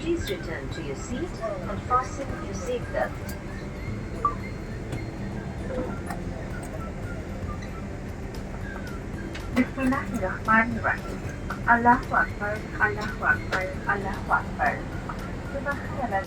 Please return to your seat and fasten your seatbelt. Bismillahirrahmanirrahim. Allahu Akbar, Allahu Akbar, Allahu Akbar. Subhanallah.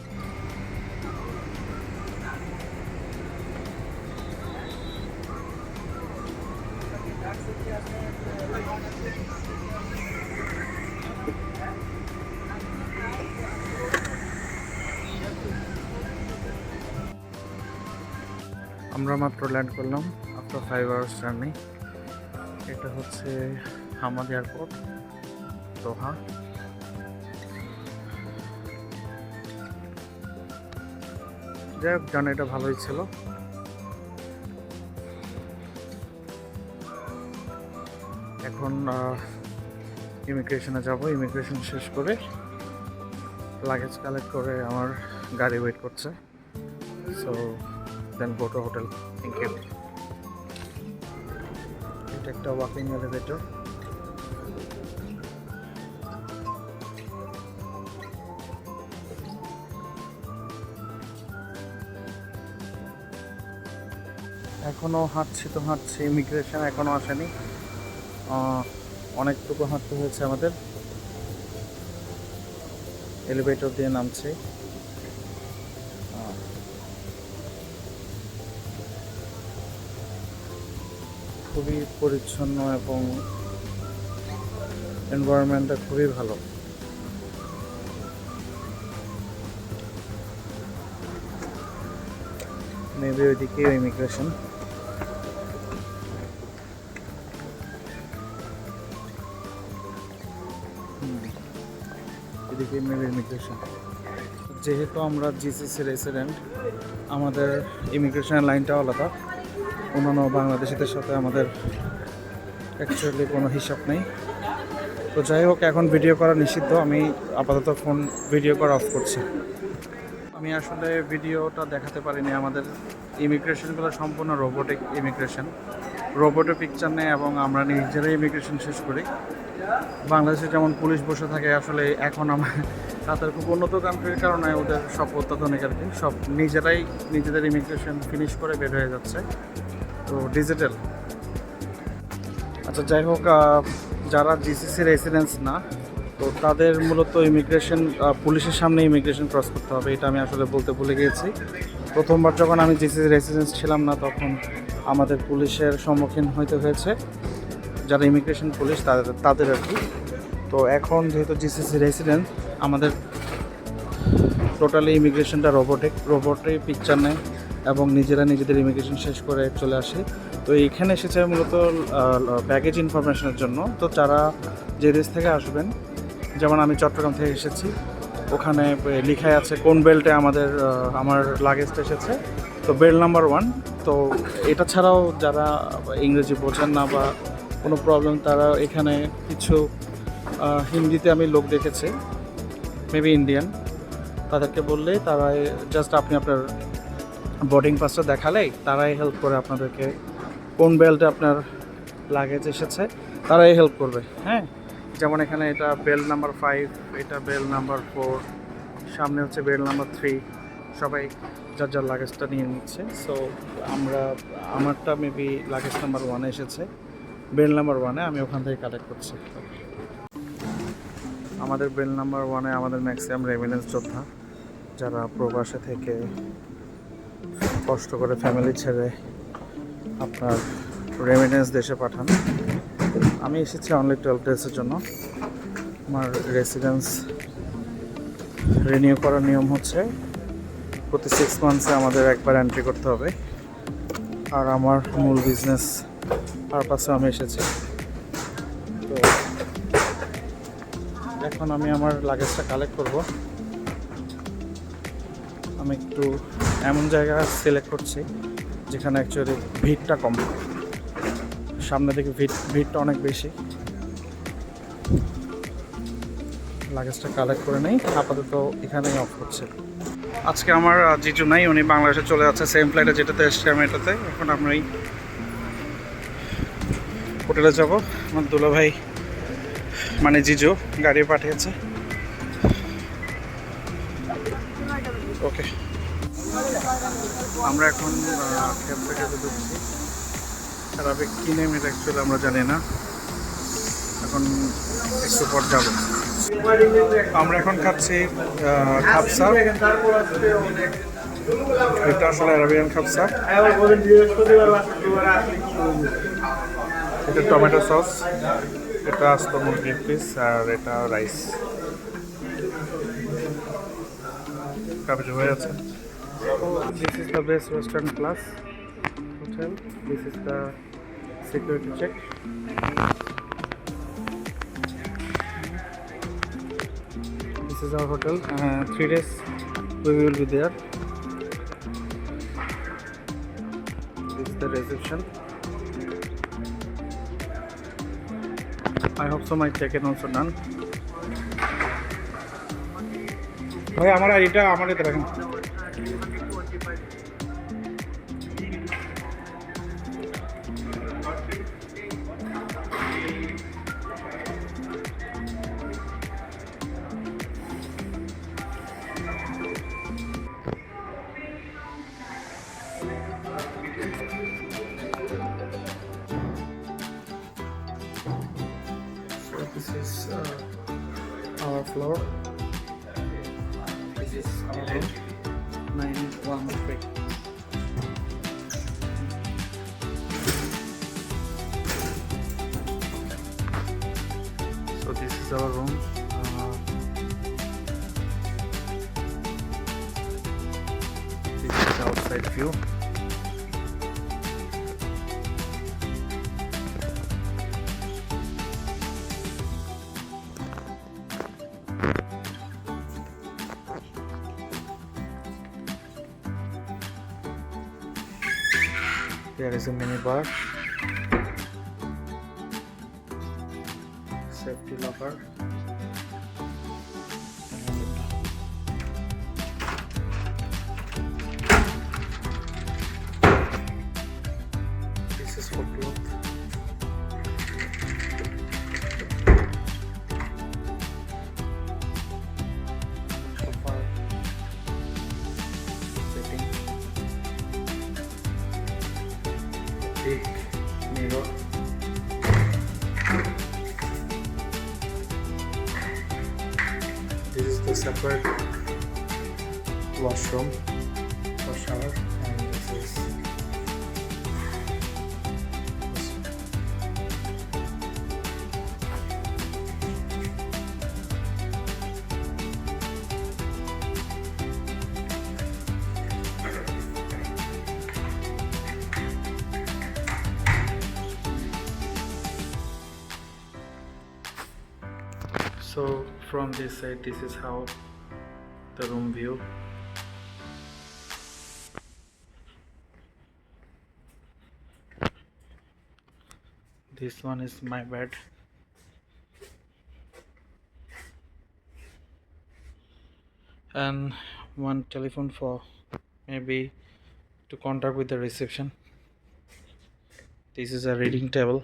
আমরা মাত্র land করলাম after 5 hours journey. এটা হচ্ছে Hamad airport, দোহা। যাই হোক, জার্নিটা ভালোই ছিল। এখন ইমিগ্রেশনে যাব। ইমিগ্রেশন শেষ করে লাগেজ কালেক্ট করে আমার গাড়ি ওয়েট করছে। So then go to hotel. Thank you. এটা একটা ওয়াকিং এলিভেটর। এখনো হাঁটছি, ইমিগ্রেশন এখনো আসেনি। অনেকটুকু হাঁটতে হয়েছে আমাদের। এলিভেটর দিয়ে নামছি। খুবই পরিচ্ছন্ন এবং এনভায়রনমেন্টটা খুবই ভালো। মেবি ওইদিকে ইমিগ্রেশন। এদিকে মেবি ইমিগ্রেশন। যেহেতু আমরা জিসিসি রেসিডেন্ট, আমাদের ইমিগ্রেশন লাইনটা আলাদা। অন্যান্য বাংলাদেশিদের সাথে আমাদের অ্যাকচুয়ালি কোনো হিসাব নেই। তো যাই হোক, এখন ভিডিও করা নিষিদ্ধ। আমি আপাতত ফোন ভিডিও করা অফ করছি। আমি আসলে ভিডিওটা দেখাতে পারিনি। আমাদের ইমিগ্রেশনগুলো সম্পূর্ণ রোবোটিক ইমিগ্রেশন, রোবটে পিকচার নেয় এবং আমরা নিজেরাই ইমিগ্রেশন শেষ করি। বাংলাদেশে যেমন পুলিশ বসে থাকে, আসলে এখন তাদের খুব উন্নত কান্ট্রির কারণে ওদের সব অত্যাধুনিক আর কি, সব নিজেরাই নিজেদের ইমিগ্রেশন ফিনিশ করে বের হয়ে যাচ্ছে। তো ডিজিটাল। আচ্ছা, যাই হোক, যারা জিসিসি রেসিডেন্স না, তো তাদের মূলত ইমিগ্রেশন পুলিশের সামনে ইমিগ্রেশন ক্রস করতে হবে। এটা আমি আসলে বলতে ভুলে গিয়েছি। প্রথমবার যখন আমি জিসিসি রেসিডেন্স ছিলাম না, তখন আমাদের পুলিশের সম্মুখীন হইতে হয়েছে, যারা ইমিগ্রেশন পুলিশ তাদের আর কি। তো এখন যেহেতু জিসিসি রেসিডেন্ট, আমাদের টোটালি ইমিগ্রেশনটা রোবটে পিকচার নেয় এবং নিজেরা নিজেদের ইমিগ্রেশন শেষ করে চলে আসে। তো এইখানে এসেছে মূলত ব্যাগেজ ইনফরমেশনের জন্য। তো যারা যে দেশ থেকে আসবেন, যেমন আমি চট্টগ্রাম থেকে এসেছি, ওখানে লেখাই আছে কোন বেল্টে আমার লাগেজটা এসেছে। তো বেল্ট নাম্বার 1। তো এটা ছাড়াও যারা ইংরেজি বোঝেন না বা কোনো প্রবলেম, তারা এখানে কিছু হিন্দিতে আমি লোক দেখেছি, মেবি ইন্ডিয়ান। তাদেরকে বললে তারা জাস্ট আপনি আপনার বোর্ডিং পাসটা দেখালেই তারাই হেল্প করে আপনাদেরকে, কোন বেল্টে আপনার লাগেজ এসেছে তারাই হেল্প করবে। হ্যাঁ, যেমন এখানে এটা বেল্ট নাম্বার 5, এটা বেল্ট নাম্বার 4, সামনে হচ্ছে বেল্ট নাম্বার 3। সবাই যার যার লাগেজটা নিয়ে নিচ্ছে। সো আমারটা মেবি লাগেজ নাম্বার 1 এসেছে, বেল্ট নাম্বার 1-এ। আমি ওখান থেকে কালেক্ট করছি। আমাদের বেল্ট নাম্বার 1-এ আমাদের ম্যাক্সিমাম রেমিটেন্স যোদ্ধা, যারা প্রবাসে থেকে কষ্ট করে ফ্যামিলি ছেড়ে আপনার রেমিটেন্স দেশে পাঠান। আমি এসেছি অনলি 12 ডেজের জন্য। আমার রেসিডেন্স রিনিউ করার নিয়ম হচ্ছে প্রতি 6 মান্থসে আমাদের একবার এন্ট্রি করতে হবে। আর আমার মূল বিজনেস পারপাসে আমি এসেছি। তো এখন আমি আমার লাগেজটা কালেক্ট করব। আমি একটু এমন জায়গা সিলেক্ট করছি যেখানে অ্যাকচুয়ালি ভিড়টা কম। সামনে থেকে ভিড়টা অনেক বেশি। লাগেজটা কালেক্ট করে নেই, আপাতত এখানেই অফ করছে। আজকে আমার জিজু নাই, উনি বাংলাদেশে চলে যাচ্ছে সেম ফ্লাইটে যেটাতে এসছি আমি এটাতে। এখন আমি হোটেলে যাব। আমার দুলা ভাই মানে জিজু গাড়ি পাঠিয়েছে। ওকে, আমরা এখন ক্যাব থেকে ঢুকছি। অ্যারাবিক কী নেম এটা অ্যাকচুয়ালি আমরা জানি না, এখন একটু পর যাব। আমরা এখন খাচ্ছি খাবসা, এটা আসলে অ্যারাবিয়ান খাবসা। এটা টমেটো সস, এটা আস্ত মুরগির পিস, আর এটা রাইস। কাজ হয়ে আছে। This is the best Western Class hotel. This is the security check. This is our hotel. 3 days we will be there. This is the reception. I hope so my check-in also done. ভাই আমার এটা আমার এটা রাখেন। So this is our floor. This is our room, 913. So this is our room. This is the outside view. There is a mini bar, safety locker, and this is for cloth. Sofa setting. Big mirror. This is the separate washroom for shower, and this is so from this side. This is how the room view. This one is my bed. And one telephone for maybe to contact with the reception. This is a reading table.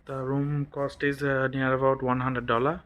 The room cost is near about $100.